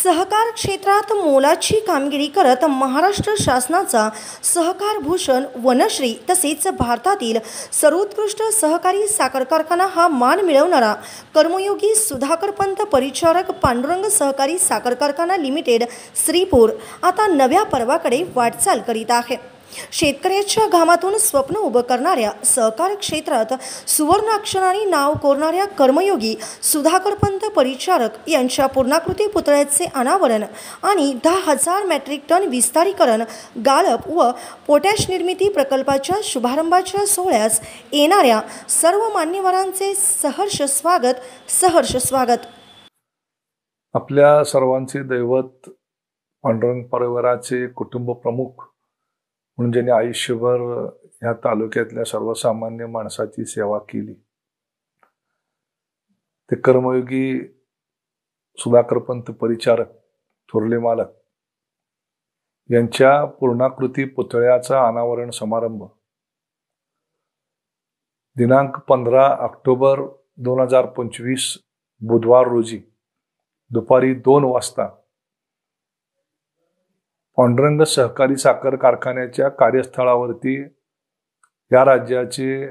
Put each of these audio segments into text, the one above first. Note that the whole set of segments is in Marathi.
सहकार क्षेत्रात मोलाची कामगिरी करत महाराष्ट्र शासनाचा सहकार भूषण वनश्री तसेच भारतातील सर्वोत्कृष्ट सहकारी साखर कारखाना हा मान मिळवणारा कर्मयोगी सुधाकरपंत परिचारक पांडुरंग सहकारी साखर कारखाना लिमिटेड श्रीपूर आता नव्या पर्वाकडे वाटचाल करीत आहे। शेतकऱ्याच्या घामातून स्वप्न उभं करणाऱ्या सहकार क्षेत्रात सुवर्ण अक्षरांनी नाव कोरणाऱ्या कर्मयोगी सुधाकरपंत परिचारक यांच्या पूर्णाकृती पुतळ्याचे अनावरण आणि 10,000 मेट्रिक टन विस्तारीकरण गाळप व पोटॅश निर्मिती प्रकल्पाच्या शुभारंभाच्या सोहळ्यास येणाऱ्या सर्व मान्यवरांचे सहर्ष स्वागत। आपल्या सर्वांचे दैवत पांडुरंग परिवाराचे कुटुंब प्रमुख म्हणून ज्यांनी आयुष्यभर या तालुक्यातल्या सर्वसामान्य माणसाची सेवा केली ते कर्मयोगी सुधाकरपंत परिचारक थोरले मालक यांच्या पूर्णाकृती पुतळ्याचा अनावरण समारंभ दिनांक 15 ऑक्टोबर 2025 बुधवार रोजी दुपारी 2 वाजता पांडुरंग सहकारी साखर कारखान्याच्या कार्यस्थळावरती या राज्याचे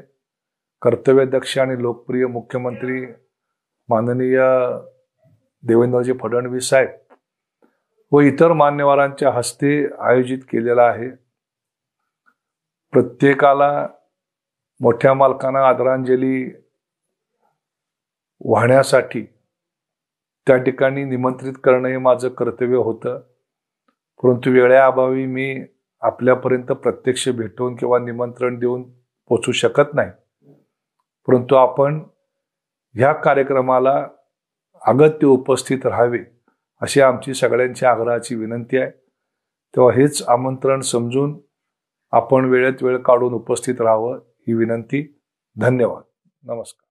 कर्तव्यदक्ष आणि लोकप्रिय मुख्यमंत्री माननीय देवेंद्रजी फडणवीस साहेब व इतर मान्यवरांच्या हस्ते आयोजित केलेला आहे। प्रत्येकाला मोठ्या मालकांना आदरांजली वाहण्यासाठी त्या ठिकाणी निमंत्रित करणे हे माझं कर्तव्य होतं, परंतु वेळेअभावी मी आपल्यापर्यंत प्रत्यक्ष भेटून किंवा निमंत्रण देऊन पोहोचू शकत नाही। परंतु आपण ह्या कार्यक्रमाला अगत्य उपस्थित राहावे अशी आमची सगळ्यांची आग्रहाची विनंती आहे। तेव्हा हेच आमंत्रण समजून आपण वेळेत वेळ काढून उपस्थित राहावं ही विनंती। धन्यवाद। नमस्कार।